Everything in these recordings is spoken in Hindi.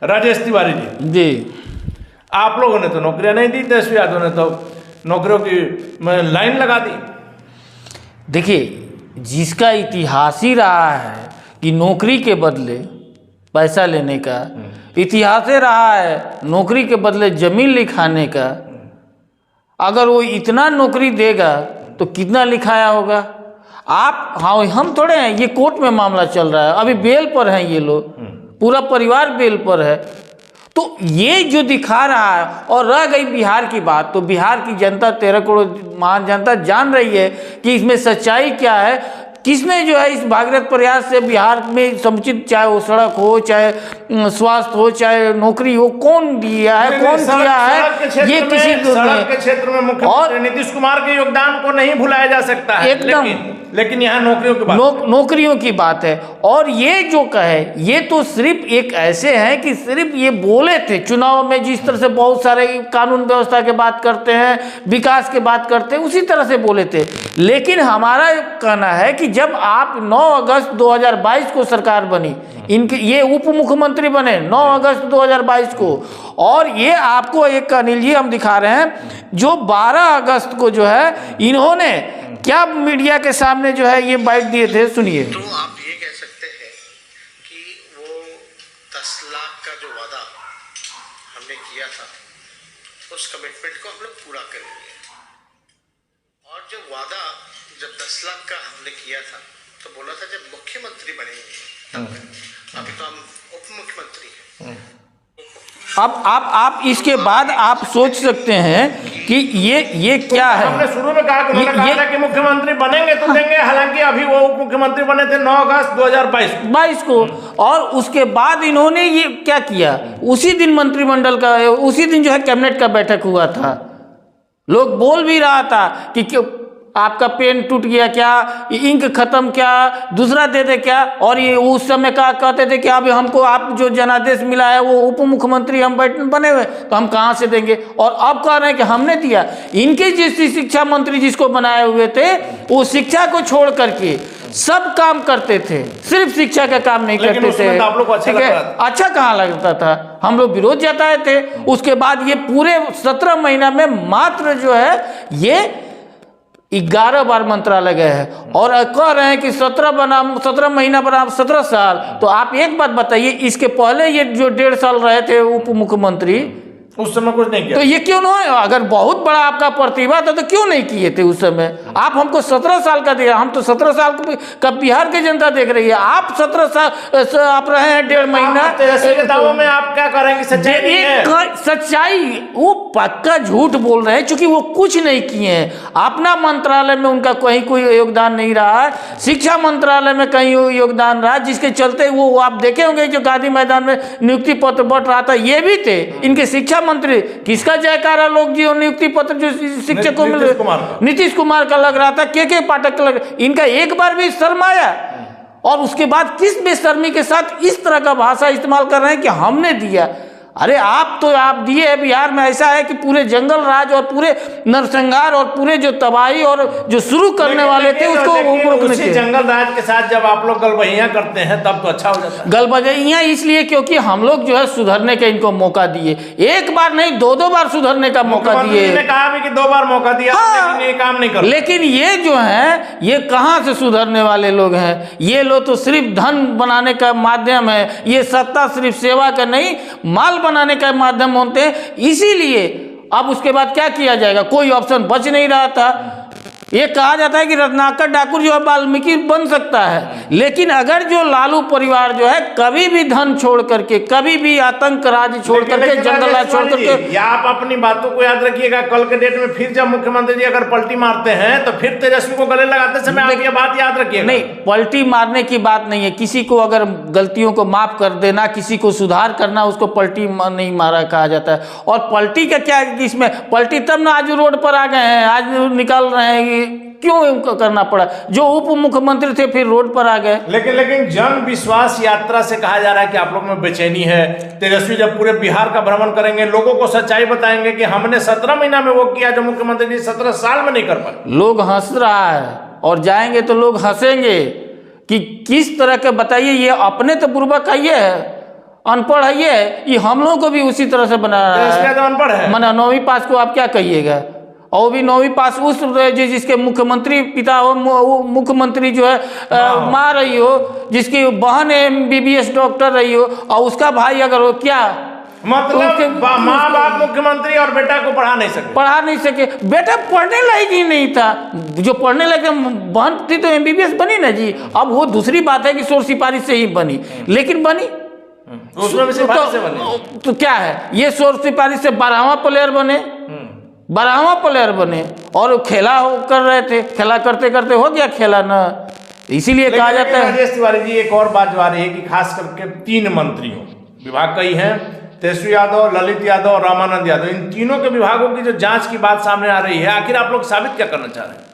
राजेश तिवारी जी, आप लोगों ने तो नौकरियां नहीं दी, तेजस्वी यादव ने तो नौकरियों की लाइन लगा दी। देखिए, जिसका इतिहास ही रहा है कि नौकरी के बदले पैसा लेने का, इतिहास ही रहा है नौकरी के बदले जमीन लिखाने का, अगर वो इतना नौकरी देगा तो कितना लिखाया होगा। आप, हाँ, हम थोड़े हैं, ये कोर्ट में मामला चल रहा है, अभी बेल पर हैं ये लोग, पूरा परिवार बेल पर है। तो ये जो दिखा रहा है, और रह गई बिहार की बात, तो बिहार की जनता 13 करोड़ महान जनता जान रही है कि इसमें सच्चाई क्या है। किसने जो है इस भागीरथ प्रयास से बिहार में समुचित, चाहे वो सड़क हो, चाहे स्वास्थ्य हो, चाहे नौकरी हो, कौन दिया है, कौन किया है, ये किसी सड़क के क्षेत्र में मुख्यमंत्री नीतीश कुमार के योगदान को नहीं भुलाया जा सकता है, लेकिन यहाँ नौकरियों की बात, नौकरियों की बात है। और ये जो कहे, ये तो सिर्फ एक ऐसे हैं कि सिर्फ ये बोले थे चुनाव में, जिस तरह से बहुत सारे कानून व्यवस्था के बात करते हैं, विकास के बात करते हैं, उसी तरह से बोले थे। लेकिन हमारा कहना है कि जब आप 9 अगस्त 2022 को सरकार बनी, इनके ये उप मुख्यमंत्री बने 9 अगस्त 2022 को, और ये आपको एक अनिल जी हम दिखा रहे हैं जो 12 अगस्त को जो है इन्होंने क्या मीडिया के सामने जो है ये बाइट दिए थे, सुनिए। तो आप ये कह सकते हैं कि वो 10 लाख का जो वादा हमने किया था, उस कमिटमेंट को हम लोग पूरा करेंगे। और जो वादा जब 10 लाख का हमने किया था तो बोला था जब मुख्यमंत्री बनेंगे, अभी तो हम उप मुख्यमंत्री हैं। अब आप इसके बाद आप सोच सकते हैं कि ये क्या है। हमने शुरू में कहा कि मुख्यमंत्री बनेंगे तो देंगे, हालांकि अभी वो उप मुख्यमंत्री बने थे 9 अगस्त 2022 को, और उसके बाद इन्होंने ये क्या किया, उसी दिन मंत्रिमंडल का, उसी दिन जो है कैबिनेट का बैठक हुआ था। लोग बोल भी रहा था कि आपका पेन टूट गया क्या, इंक खत्म क्या, दूसरा दे दे क्या, और ये उस समय का कहते थे कि अब हमको आप जो जनादेश मिला है वो उप मुख्यमंत्री हम बने हुए, तो हम कहाँ से देंगे। और अब कह रहे हैं कि हमने दिया। इनके जिस शिक्षा मंत्री जिसको बनाए हुए थे, वो शिक्षा को छोड़ करके सब काम करते थे, सिर्फ शिक्षा का काम नहीं करते थे। आप लोग को अच्छा कहाँ लगता था, हम लोग विरोध जताए थे। उसके बाद ये पूरे 17 महीना में मात्र जो है ये 11 बार मंत्रालय गए हैं, और कह रहे हैं कि 17 महीना बना 17 साल। तो आप एक बात बताइए, इसके पहले ये जो 1.5 साल रहे थे उप मुख्यमंत्री, उस समय कुछ नहीं किया, तो ये क्यों नहीं? अगर बहुत बड़ा आपका प्रतिभा था तो क्यों नहीं किए थे उस समय? आप हमको 17 साल का दिया, हम तो 17 साल का बिहार की जनता देख रही है। आप 17 साल आप रहे हैं 1.5 महीना। दावों में आप क्या करेंगे? सच्चाई वो पक्का झूठ बोल रहे हैं, क्योंकि वो कुछ नहीं किए हैं। अपना मंत्रालय में उनका कहीं कोई योगदान नहीं रहा है, शिक्षा मंत्रालय में कहीं योगदान रहा, जिसके चलते वो आप देखे होंगे जो गांधी मैदान में नियुक्ति पत्र बंट रहा था, ये भी थे इनके शिक्षा मंत्री। किसका जयकारा लोग जी नियुक्ति पत्र जो शिक्षक को मिल, नीतीश कुमार का लग रहा था, के पाठक का लग रहा। इनका एक बार भी शर्म आया? और उसके बाद किस बेशर्मी के साथ इस तरह का भाषा इस्तेमाल कर रहे हैं कि हमने दिया। अरे आप दिए हैं। बिहार में ऐसा है कि पूरे जंगल राज और पूरे नरसंहार और पूरे जो तबाही और जो शुरू करने वाले थे उसको उसी जंगल राज के साथ जब आप लोग गलबहियां करते हैं तब तो अच्छा हो जाता है। गलबहियां इसलिए क्योंकि हम लोग जो है सुधरने का इनको मौका दिए, एक बार नहीं 2 बार सुधरने का मौका दिए। कहा भी कि 2 बार मौका दिया, लेकिन ये काम नहीं कर। लेकिन ये जो है ये कहाँ से सुधरने वाले लोग हैं? ये लोग तो सिर्फ धन बनाने का माध्यम है, ये सत्ता सिर्फ सेवा का नहीं माल बनाने का माध्यम होते हैं। इसीलिए अब उसके बाद क्या किया जाएगा, कोई ऑप्शन बच नहीं रहा था। ये कहा जाता है कि रत्नाकर ठाकुर जो है वाल्मीकि बन सकता है, लेकिन अगर जो लालू परिवार जो है कभी भी धन छोड़ करके, कभी भी आतंक राज छोड़ करके, जंगल राज छोड़ करके, या आप अपनी बातों को याद रखिएगा। कल के डेट में फिर जब मुख्यमंत्री जी अगर पलटी मारते हैं तो फिर तेजस्वी को गले लगाते समय आप ये बात याद रखिएगा। नहीं, पलटी मारने की बात नहीं है। किसी को अगर गलतियों को माफ कर देना, किसी को सुधार करना, उसको पलटी नहीं मारा कहा जाता है। और पलटी का क्या है इसमें? पलटी तब ना आज रोड पर आ गए हैं, आज निकाल रहे हैं, क्यों इनको करना पड़ा? जो उप मुख्यमंत्री थे फिर रोड पर आ गए। लेकिन जन विश्वास यात्रा से कहा जा रहा है कि आप लोग में बेचैनी है। तेजस्वी जब पूरे बिहार का भ्रमण करेंगे, लोगों को सच्चाई बताएंगे कि हमने 17 महीना में वो किया जो मुख्यमंत्री जी 17 साल में नहीं कर पाए। लोग हंस रहा है और जाएंगे तो लोग हंसेंगे कि किस तरह के, बताइए, ये अपने तो बुर्बक है, अनपढ़ है ये हम लोगों को भी उसी तरह से बना रहा तेजस्वी है। यादव अनपढ़ है। माना 9वीं पास को आप क्या कहिएगा, और वो भी 9वीं पास उस जिसके मुख्यमंत्री पिता हो, वो मुख्यमंत्री जो है माँ रही हो, जिसकी बहन MBBS डॉक्टर रही हो, और उसका भाई अगर हो क्या मतलब माँ बाप मुख्यमंत्री और बेटा को पढ़ा नहीं सके। बेटा पढ़ने लायक ही नहीं था, जो पढ़ने लायक बहन थी तो MBBS बनी ना जी। अब वो दूसरी बात है कि शोर सिपारिश से ही बनी, लेकिन बनी उसमें भी सिफारिश से बनी। तो क्या है, ये शोर सिपारिश से 12वां प्लेयर बने, 12वां प्लेयर बने, और खेला कर रहे थे, खेला करते करते हो गया खेला ना, इसीलिए कहा जाता है। राजेश तिवारी जी, एक और बात जो आ रही है कि खास करके 3 मंत्रियों विभाग कई हैं, तेजस्वी यादव, ललित यादव और रामानंद यादव, इन तीनों के विभागों की जो जांच की बात सामने आ रही है, आखिर आप लोग साबित क्या करना चाह रहे हैं?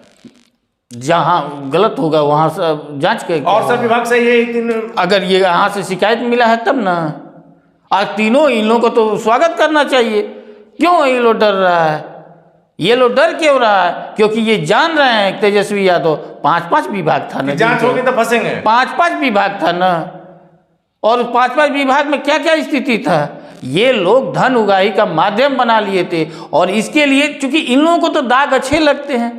जहाँ गलत होगा वहाँ से जांच के, और सब विभाग से ये अगर ये यहाँ से शिकायत मिला है तब ना, आज तीनों इन लोगों को तो स्वागत करना चाहिए। क्यों ये लोग डर रहा है, ये लोग डर क्यों रहा है? क्योंकि ये जान रहे हैं तेजस्वी यादव 5-5 विभाग था ना, जांच होगी तो फंसेंगे। 5-5 विभाग था ना, और 5-5 विभाग में क्या क्या स्थिति था, ये लोग धन उगाही का माध्यम बना लिए थे। और इसके लिए चूंकि इन लोगों को तो दाग अच्छे लगते हैं,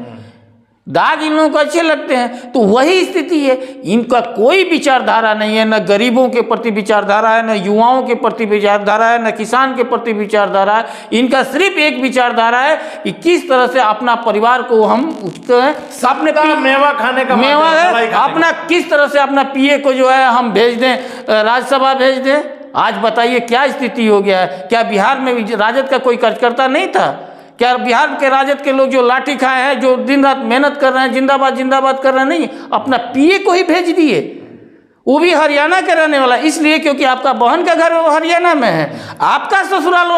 दाग इन लोगों को अच्छे लगते हैं, तो वही स्थिति है। इनका कोई विचारधारा नहीं है, न गरीबों के प्रति विचारधारा है, न युवाओं के प्रति विचारधारा है, न किसान के प्रति विचारधारा है। इनका सिर्फ एक विचारधारा है कि किस तरह से अपना परिवार को हम अपने मेवा खाने का मेवा है, अपना किस तरह से अपना PA को जो है हम भेज दें, राज्यसभा भेज दें। आज बताइए क्या स्थिति हो गया है। क्या बिहार में राजद का कोई कार्यकर्ता नहीं था? क्या बिहार के राजद के लोग जो लाठी खाए हैं, जो दिन रात मेहनत कर रहे हैं, जिंदाबाद जिंदाबाद कर रहे हैं, नहीं, अपना PA को ही भेज दिए, वो भी हरियाणा के रहने वाला, इसलिए क्योंकि आपका बहन का घर हरियाणा में है, आपका ससुराल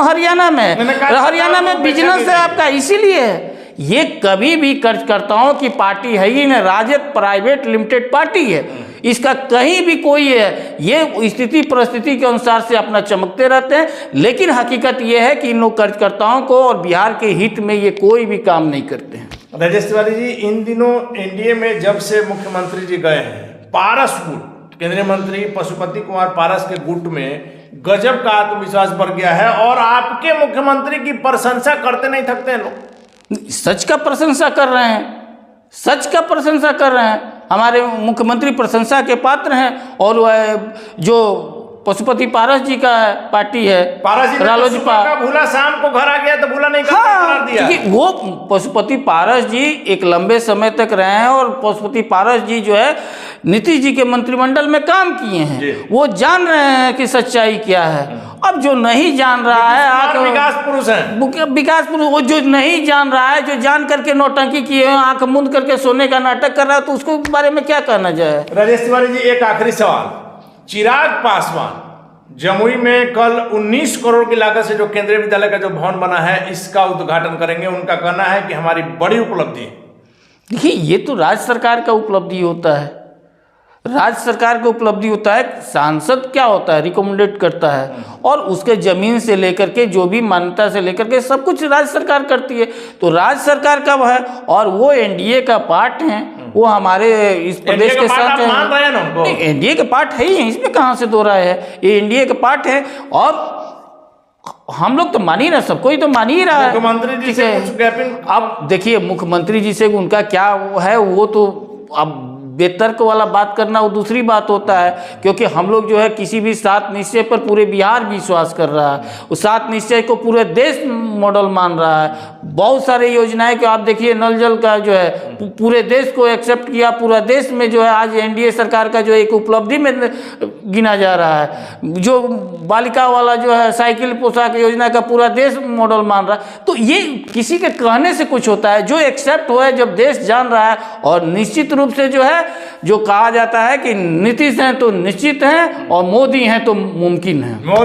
हरियाणा में है, हरियाणा में बिजनेस है आपका, इसीलिए है। ये कभी भी कार्यकर्ताओं की पार्टी है ही नहीं, राजद प्राइवेट लिमिटेड पार्टी है, इसका कहीं भी कोई है, ये स्थिति परिस्थिति के अनुसार से अपना चमकते रहते हैं। लेकिन हकीकत ये है कि इन लोग कार्यकर्ताओं को और बिहार के हित में ये कोई भी काम नहीं करते हैं। राजेश तिवारी जी, इन दिनों NDA में जब से मुख्यमंत्री जी गए हैं, पारस गुट, केंद्रीय मंत्री पशुपति कुमार पारस के गुट में गजब का आत्मविश्वास बढ़ गया है, और आपके मुख्यमंत्री की प्रशंसा करते नहीं थकते हैं लोग। सच का प्रशंसा कर रहे हैं, सच का प्रशंसा कर रहे हैं। हमारे मुख्यमंत्री प्रशंसा के पात्र हैं। और वह जो पशुपति पारस जी का पार्टी है, रालोजपा का भूला, शाम को घर आ गया तो भूला नहीं हाँ, दिया। वो पशुपति पारस जी एक लंबे समय तक रहे हैं, और पशुपति पारस जी जो है नीतीश जी के मंत्रिमंडल में काम किए हैं, वो जान रहे हैं कि सच्चाई क्या है। अब जो नहीं जान रहा है, विकास पुरुष है, विकास पुरुष, वो जो नहीं जान रहा है, जो जान करके नौटंकी किए हैं, आंख मूंद करके सोने का नाटक कर रहा है, तो उसको बारे में क्या कहना जाए। राजेश तिवारी जी, एक आखिरी सवाल। चिराग पासवान जमुई में कल 19 करोड़ की लागत से जो केंद्रीय विद्यालय का जो भवन बना है, इसका उद्घाटन करेंगे। उनका कहना है कि हमारी बड़ी उपलब्धि है। देखिए, ये तो राज्य सरकार का उपलब्धि होता है, राज्य सरकार का उपलब्धि होता है। सांसद क्या होता है, रिकमेंडेड करता है, और उसके जमीन से लेकर के जो भी मान्यता से लेकर के सब कुछ राज्य सरकार करती है। तो राज्य सरकार का है, और वो NDA का पार्ट है, वो हमारे इस प्रदेश के साथ है। NDA के पार्ट है ही, इसमें कहाँ से दो राय है, ये NDA के पार्ट है। और हम लोग तो मान ही रहे, सबको ही तो मान ही रहा है। मुख्यमंत्री जी से कुछ गैपिंग, अब देखिए मुख्यमंत्री जी से उनका क्या है, वो तो अब बेतर्क वाला बात करना वो दूसरी बात होता है। क्योंकि हम लोग जो है किसी भी 7 निश्चय पर पूरे बिहार विश्वास कर रहा है, उस 7 निश्चय को पूरे देश मॉडल मान रहा है। बहुत सारे योजनाएं कि आप देखिए, नल जल का जो है पूरे देश को एक्सेप्ट किया, पूरा देश में जो है आज NDA सरकार का जो एक उपलब्धि में गिना जा रहा है। जो बालिका वाला जो है साइकिल पोशाक योजना का पूरा देश मॉडल मान रहा है। तो ये किसी के कहने से कुछ होता है, जो एक्सेप्ट हुआ है, जब देश जान रहा है। और निश्चित रूप से जो है, जो कहा जाता है कि नीतीश हैं तो निश्चित हैं, और मोदी हैं तो मुमकिन है।